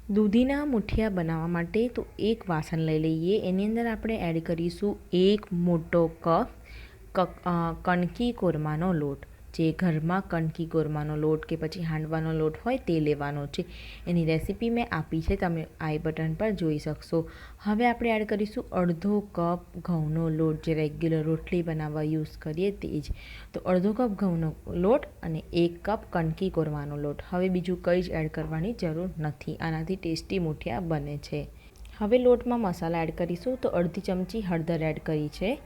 દૂધીના મુઠિયા બનાવવા માટે તો એક વાસણ લઈ લઈએ. એની અંદર આપણે એડ કરીશું એક મોટો કપ કણકી કોરમાનો લોટ. જે ઘરમાં કણકી કોરમાનો લોટ કે પછી હાંડવાનો લોટ હોય તે લેવાનો છે. એની રેસીપી મેં આપી છે, તમે આઈ બટન પર જોઈ શકશો. હવે આપણે એડ કરીશું અડધો કપ ઘઉંનો લોટ, જે રેગ્યુલર રોટલી બનાવવા યુઝ કરીએ તે જ. તો અડધો કપ ઘઉંનો લોટ અને 1 કપ કણકી કોરવાનો લોટ. હવે બીજું કંઈ જ એડ કરવાની જરૂર નથી. આનાથી ટેસ્ટી મુઠિયા બને છે. હવે લોટમાં મસાલા એડ કરીશું. તો અડધી ચમચી હળદર એડ કરી છે,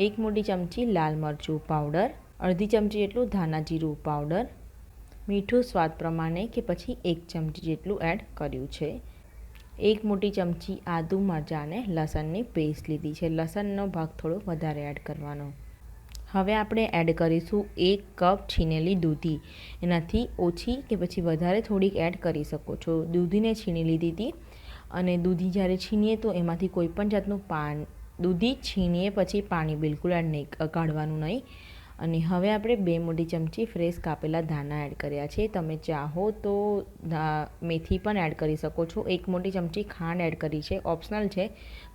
1 મોટી ચમચી લાલ મરચું પાવડર, અડધી ચમચી જેટલું ધાણા જીરું પાવડર, મીઠું સ્વાદ પ્રમાણે કે પછી 1 ચમચી જેટલું એડ કર્યું છે. 1 મોટી ચમચી આદુ મરચાં અને લસણની પેસ્ટ લીધી છે. લસણનો ભાગ થોડો વધારે એડ કરવાનો. હવે આપણે એડ કરીશું 1 કપ છીનેલી દૂધી. એનાથી ઓછી કે પછી વધારે થોડીક એડ કરી શકો છો. દૂધીને છીણી લીધી હતી અને દૂધી જ્યારે છીણીએ તો એમાંથી કોઈ પણ જાતનું દૂધી છીણીએ પછી પાણી બિલકુલ એડ નહીં કાઢવાનું નહીં. અને હવે આપણે 2 મોટી ચમચી ફ્રેશ કાપેલા ધાણા એડ કર્યા છે. તમે ચાહો તો મેથી પણ એડ કરી શકો છો. 1 મોટી ચમચી ખાંડ એડ કરી છે, ઓપ્શનલ છે,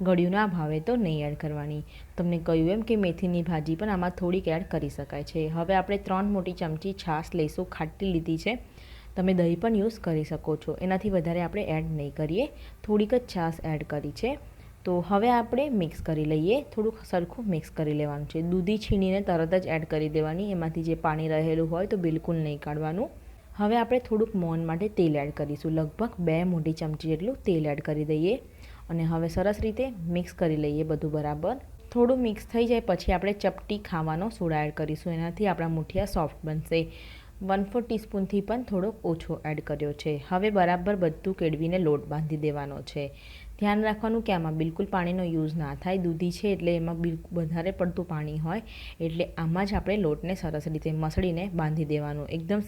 ગળ્યું ના ભાવે તો નહીં એડ કરવાની. તમને કહ્યું એમ કે મેથીની ભાજી પણ આમાં થોડીક એડ કરી શકાય છે. હવે આપણે 3 મોટી ચમચી છાશ લઈશું, ખાટી લીધી છે. તમે દહીં પણ યુઝ કરી શકો છો. એનાથી વધારે આપણે એડ નહીં કરીએ, થોડીક જ છાશ એડ કરી છે. તો હવે આપણે મિક્સ કરી લઈએ. થોડુંક સરખું મિક્સ કરી લેવાનું છે. દૂધી છીણીને તરત જ એડ કરી દેવાની. એમાંથી જે પાણી રહેલું હોય તો બિલકુલ નહીં કાઢવાનું. હવે આપણે થોડુંક મોણ માટે તેલ એડ કરીશું. લગભગ 2 મોટી ચમચી જેટલું તેલ એડ કરી દઈએ અને હવે સરસ રીતે મિક્સ કરી લઈએ બધું બરાબર. થોડું મિક્સ થઈ જાય પછી આપણે ચપટી ખાવાનો સોડા એડ કરીશું. એનાથી આપણા મુઠિયા સોફ્ટ બનશે. 1/4 ટીસ્પૂનથી પણ થોડોક ઓછો એડ કર્યો છે. હવે બરાબર બધું કેળવીને લોટ બાંધી દેવાનો છે. ધ્યાન રાખવાનું કે આમાં બિલકુલ પાણીનો યુઝ ના થાય. દૂધી છે એટલે એમાં વધારે પડતું પાણી હોય, એટલે આમાં જ આપણે લોટને સરસ રીતે મસળીને બાંધી દેવાનું. એકદમ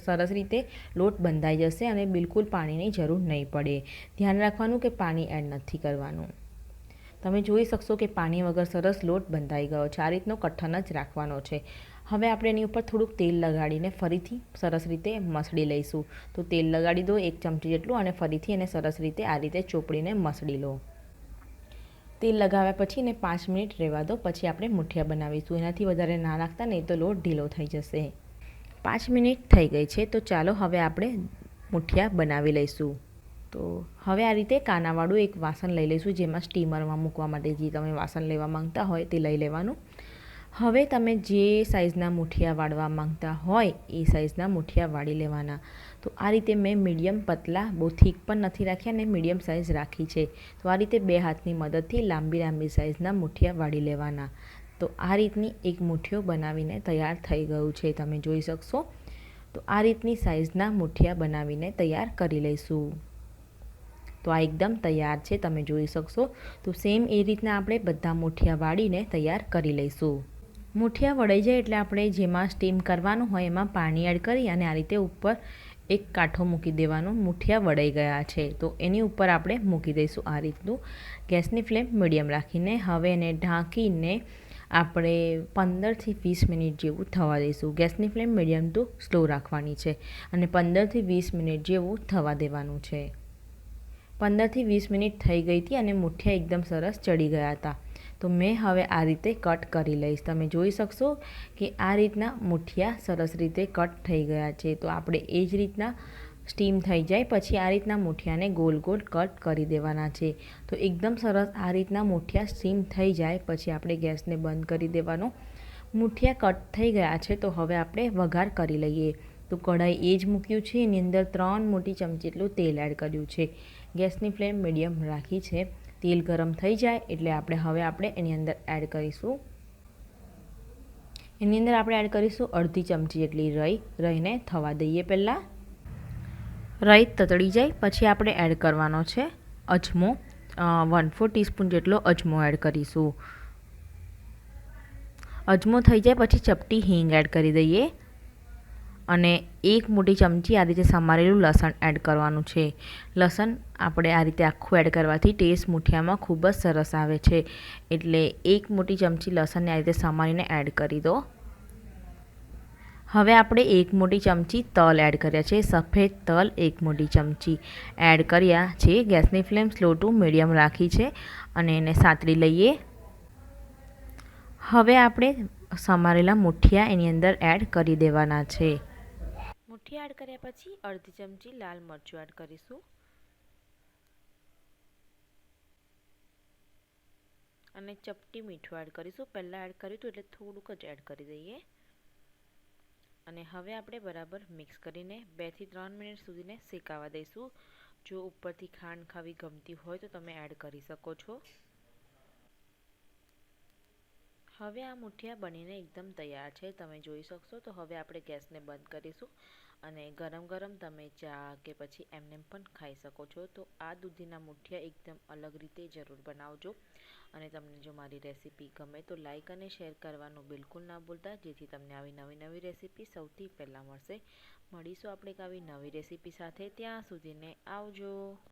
સરસ રીતે લોટ બંધાઈ જશે અને બિલકુલ પાણીની જરૂર નહીં પડે. ધ્યાન રાખવાનું કે પાણી એડ નથી કરવાનું. તમે જોઈ શકશો કે પાણી વગર સરસ લોટ બંધાઈ ગયો છે. આ રીતનો કઠણ જ રાખવાનો છે. હવે આપણે એની ઉપર થોડુંક તેલ લગાડીને ફરીથી સરસ રીતે મસળી લઈશું. તો તેલ લગાડી દો 1 ચમચી જેટલું અને ફરીથી એને સરસ રીતે આ રીતે ચોપડીને મસળી લો. તેલ લગાવ્યા પછી એને 5 મિનિટ રહેવા દો. પછી આપણે મુઠિયા બનાવીશું. એનાથી વધારે ના રાખતા, નહીં તો લોટ ઢીલો થઈ જશે. 5 મિનિટ થઈ ગઈ છે. તો ચાલો હવે આપણે મુઠિયા બનાવી લઈશું. તો હવે આ રીતે કાનાવાળું એક વાસણ લઈ લઈશું, જેમાં સ્ટીમરમાં મૂકવા માટે જે તમે વાસણ લેવા માંગતા હોય તે લઈ લેવાનું. હવે તમે જે સાઇઝના મુઠિયા વાળવા માંગતા હોય એ સાઇઝના મુઠિયા વાળી લેવાના. તો આ રીતે મેં મીડિયમ પતલા, બહુ થીક પણ નથી રાખ્યા અને મીડિયમ સાઇઝ રાખી છે. તો આ રીતે 2 હાથની મદદથી લાંબી સાઇઝના મુઠિયા વાળી લેવાના. તો આ રીતની એક મુઠ્ઠીઓ બનાવીને તૈયાર થઈ ગયું છે, તમે જોઈ શકશો. તો આ રીતની સાઇઝના મુઠિયા બનાવીને તૈયાર કરી લઈશું. તો આ એકદમ તૈયાર છે, તમે જોઈ શકશો. તો સેમ એ રીતના આપણે બધા મુઠિયા વાળીને તૈયાર કરી લઈશું. મુઠિયા વળાઈ જાય એટલે આપણે જેમાં સ્ટીમ કરવાનું હોય એમાં પાણી એડ કરી અને આ રીતે ઉપર એક કાંઠો મૂકી દેવાનો. મુઠિયા વળાઈ ગયા છે તો એની ઉપર આપણે મૂકી દઈશું આ રીતનું. ગેસની ફ્લેમ મીડિયમ રાખીને હવે એને ઢાંકીને આપણે 15થી 20 મિનિટ જેવું થવા દઈશું. ગેસની ફ્લેમ મીડિયમ ટુ સ્લો રાખવાની છે અને 15થી 20 મિનિટ જેવું થવા દેવાનું છે. 15થી 20 મિનિટ થઈ ગઈ હતી અને મુઠિયા એકદમ સરસ ચડી ગયા હતા. તો મેં હવે આ રીતે કટ કરી લઈશ. તમે જોઈ શકશો કે આ રીતના મુઠિયા સરસ રીતે કટ થઈ ગયા છે. તો આપણે એ જ રીતના સ્ટીમ થઈ જાય પછી આ રીતના મુઠિયાને ગોલ ગોલ કટ કરી દેવાના છે. તો એકદમ સરસ આ રીતના મુઠિયા સ્ટીમ થઈ જાય પછી આપણે ગેસને બંધ કરી દેવાનો. મુઠિયા કટ થઈ ગયા છે તો હવે આપણે વઘાર કરી લઈએ. તો કઢાઈ એ જ મૂક્યું છે, એની અંદર 3 મોટી ચમચી જેટલું તેલ એડ કર્યું છે. ગેસની ફ્લેમ મીડિયમ રાખી છે. તેલ ગરમ થઈ જાય એટલે આપણે એની અંદર એડ કરીશું. એની અંદર આપણે એડ કરીશું અડધી ચમચી જેટલી રાઈ. રાઈને થવા દઈએ પહેલાં. રાઈ તતડી જાય પછી આપણે એડ કરવાનો છે અજમો. 1/4 ટીસ્પૂન જેટલો અજમો એડ કરીશું. અજમો થઈ જાય પછી ચપટી હિંગ એડ કરી દઈએ અને 1 મોટી ચમચી આ રીતે સમારેલું લસણ એડ કરવાનું છે. લસણ આપણે આ રીતે આખું એડ કરવાથી ટેસ્ટ મુઠિયામાં ખૂબ જ સરસ આવે છે. એટલે 1 મોટી ચમચી લસણને આ રીતે સમારીને એડ કરી દો. હવે આપણે 1 મોટી ચમચી તલ એડ કર્યા છે. સફેદ તલ 1 મોટી ચમચી એડ કર્યા છે. ગેસની ફ્લેમ સ્લો ટુ મીડિયમ રાખી છે અને એને સાતળી લઈએ. હવે આપણે સમારેલા મુઠિયા એની અંદર એડ કરી દેવાના છે. મુઠિયા એડ કર્યા પછી અડધી ચમચી લાલ મરચું એડ કરીશું અને ચપટી મીઠું એડ કરીશું. પહેલાં એડ કર્યું હતું એટલે થોડુંક જ એડ કરી દઈએ અને હવે આપણે બરાબર મિક્સ કરીને 2 થી 3 મિનિટ સુધીને શેકાવા દઈશું. જો ઉપરથી ખાંડ ખાવી ગમતી હોય તો તમે એડ કરી શકો છો. હવે આ મુઠિયા બનીને એકદમ તૈયાર છે, તમે જોઈ શકશો. તો હવે આપણે ગેસને બંધ કરીશું અને ગરમ ગરમ તમે ચા કે પછી એમને પણ ખાઈ શકો છો. તો આ દૂધીના મુઠિયા એકદમ અલગ રીતે જરૂર બનાવજો અને તમને જો મારી રેસીપી ગમે તો લાઈક અને શેર કરવાનું બિલકુલ ના ભૂલતા, જેથી તમને આવી નવી રેસીપી સૌથી પહેલાં મળશે. મળીશું આપણે એક આવી નવી રેસીપી સાથે. ત્યાં સુધીને આવજો.